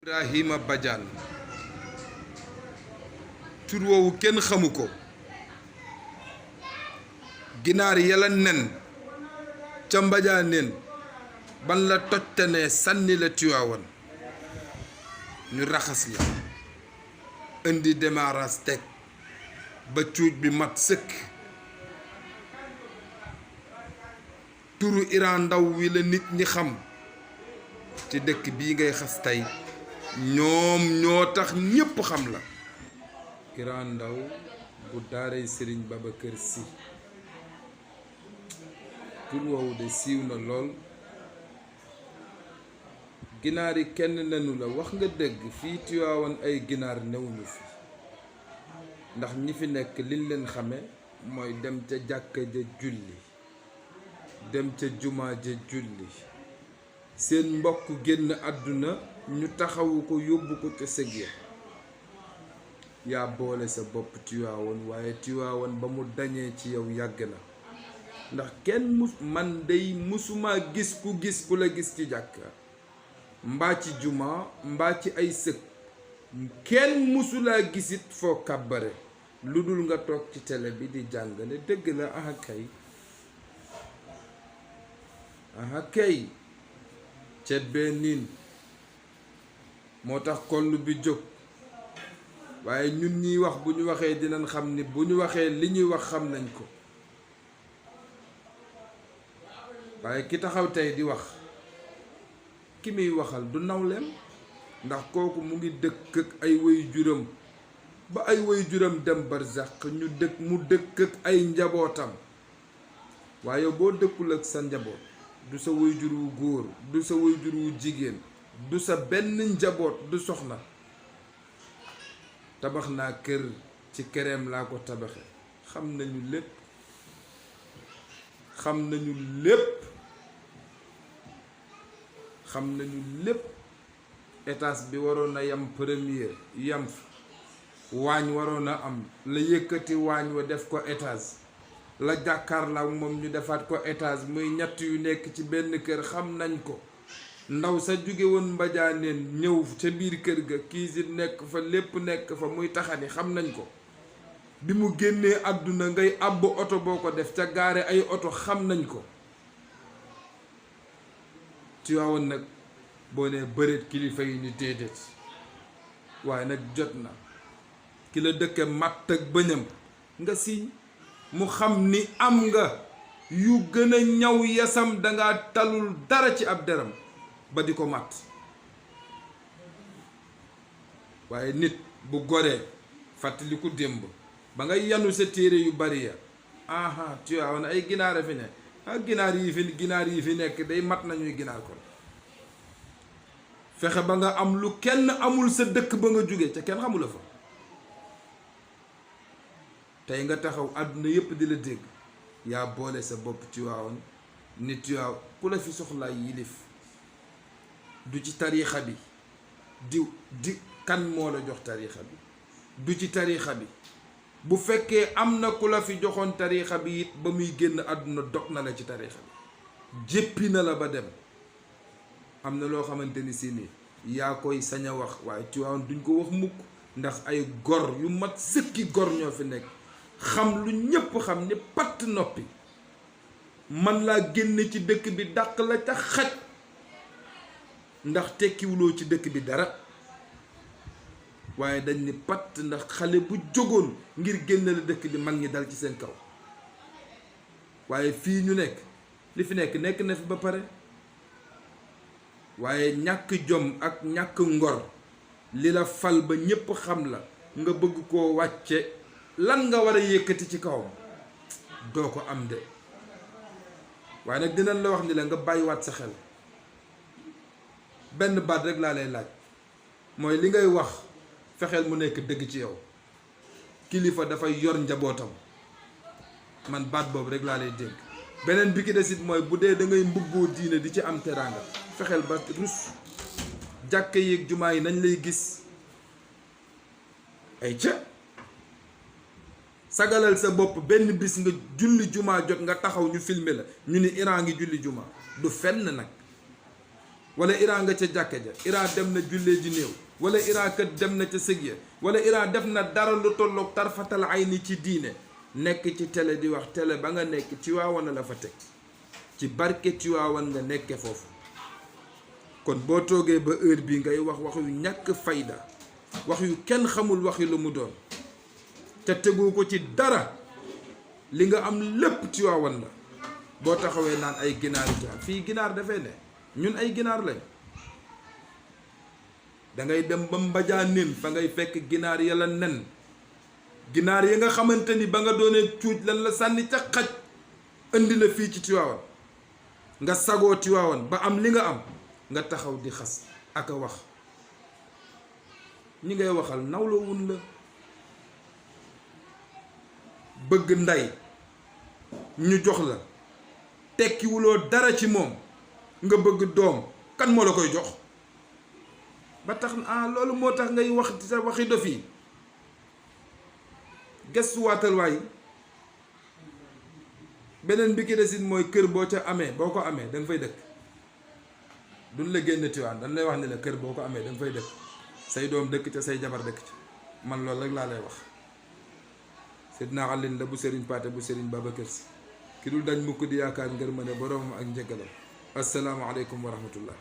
Ibrahima Badiane tur woowu kenn xamu ko ginaar yàlla nen ca Mbadianeen ban la tojtanee sànni la Tiwaawan ñu raxas la indi démarrage teg ba cuuj bi mat sëkk turu Iran Ndaw wi la nit ñi xam ci dëkk bii ngay xas tey ñoom ñoo tax ñépp xam la Iran Ndaw bu daaray Sëriñ Babacar Sy tur woowu de siiw na lool ginaar yi kenn nenu la wax nga dëgg fii Tiwaawan ay ginaar newuñu fi ndax ñi fi nekk liñ leen xame mooy dem ca jàkka ja julli dem ca jumaa ja julli seen mbokk génn àdduna ñu taxawu ko yóbbu ko ca sëg ya yaa boole sa bopp Tiwaawan waaye Tiwaawan ba mu dañee ci yow yàgg na ndax kenn man day musuma gis ku la gis ci jàkka mbaa ci jumaa mbaa ci ay sëg kenn musulaa gisit foo kàbbare lu dul nga toog ci télé bi di jàngale dëgg la aha kay cet bee niin moo tax koll bi jóg waaye ñun ñiy wax bu ñu waxee dinañ xam ni bu ñu waxee li ñuy wax xam nañ ko waaye ki taxaw tey di wax ki muy waxal du nawleem ndax kooku mu ngi dëkk ak ay waajuram ba ay waajuram dem barzak mu dëkk ak ay njabootam waaye boo dëkkul ak sa njaboot du sa waajur wu góor du sa waajur wu jigéen du sa benn njaboot du soxna tabax naa kër ci këreem laa ko tabaxe xam nañu lépp étage bi waroon na yam premier yam waañ waroon a am la yëkkati waañ wa def ko étage la jàkkaarloo moom ñu defaat ko étage muy ñett yu nekk ci benn kër xam nañ ko ndaw sa jóge woon Mbadianeen ñëw ca biir kër ga cuisine nekk fa lépp nekk fa muy taxani xam nañ ko bi mu génnee àdduna ngay àbb oto boo ko def ca gaare ay oto xam nañ ko Tiwaawan nag boo nee bëreet kilifa yi ni déedéet waaye nag jot na ki la dëkke matt ak bëñam nga siiñ mu xam ni am nga yu gën a ñaw yasam danga talul dara ci ab deram ba di ko matt waaye nit bu goree fàttaliku démb ba nga yanu sa téere yu bari ya aha Tiwaawan ay ginaar a fi ne ginaar yi fi nekk day mat nañuy ginaar kon fexe ba nga am lu kenn amul sa dëkk ba nga jóge ca kenn xamula fa tey nga taxaw àdduna yépp di la dégg yaa boole sa bopp Tiwaawan nit Tiwaawan ku la fi soxlaa yilif du ci tariixa bi di kan moo la jox tariixa bi du ci tariixa bi bu fekkee am na ku la fi joxoon tariixa bi it ba muy génn àdduna dog na la ci tariixa bi jéppi na la ba dem am na loo xamante ni si ni yaa koy sañ a wax waaye Tiwaawan duñ ko wax mukk ndax ay gor yu mat sëkki gor ñoo fi nekk xam lu ñépp xam ni patt noppi man laa génne ci dëkk bi dàq la ca xaj ndax tekkiwuloo ci dëkk bi dara waaye dañ ni patt ndax xale bu jógoon ngir génne la dëkk bi mag ñi dal ci seen kaw waaye fii ñu nekk li fi nekk na fi ba pare waaye ñàkk jom ak ñàkk ngor li la fal ba ñépp xam la nga bëgg koo wàcce lan nga war a yëkkati ci kawam doo ko am de waaye nag dinañ la wax ni la nga bàyyiwaat sa xel benn baat rek laa lay laaj mooy li ngay wax fexeel mu nekk dëgg ci yow kilifa dafay yor njabootam man baat boobu rek laa lay dégg beneen bi ki desit mooy bu dee da ngay mbubboo diine di ci am teraanga fexeel ba rus jàkka yi ak jumaa yi nañ lay gis ay ca sagalal sa bopp benn bis nga julli jumaa jot nga taxaw ñu filmer la ñu ni Iran ngi julli jumaa du fenn nag wala Iran nga ca jàkka ja, Iran dem na jullee ji néew, wala Iran kat dem na ca sëg ya, wala Iran def na dara lu tolloog tarfatal ay ni ci diine, nekk ci télé di wax télé ba nga nekk Tiwaawan la fa teg, ci barke Tiwaawan nga nekke foofu. kon boo toogee ba heure bi ngay wax yu ñàkk fayda, wax yu kenn xamul waxi lu mu doon, te tegu ko ci dara, li nga am lépp Tiwaawan la, boo taxawee naan ay ginaar yi fii ginaar dafay ne ñun ay ginaar lañ. dangay dem ba Mbadianeen fa ngay fekk ginaar ya la nen, ginaar yi nga xamante ni ba nga doonee cuuj lan la sànni ca xaj indi la fii ci Tiwaawan, nga sagoo Tiwaawan ba am li nga am, nga taxaw di xas ak a wax. ñi ngay waxal nawloo wun la, bëgg ndey ñu jox la, tekkiwuloo dara ci moom, nga bëgg doom, kan moo la koy jox? ba tax loolu moo tax ngay wax sa waxi dof yi. gëstuwaatal waay. beneen bi ki desit mooy kër boo ca amee, boo ko amee da nga fay dëkk, duñ la génn Tiwaawan, dañ lay wax ne la kër boo ko amee da nga fay dëkk, say doom dëkk ca, say jabar dëkk ca. man loolu rek laa lay wax. Seydina Alin la bu Serigne Paate bu Serigne Babacar Si, ki dul dañ mukk di yaakaar ngër ma ne boroomam ak njëgalam. assalaamu aleykum wa rahmatullah.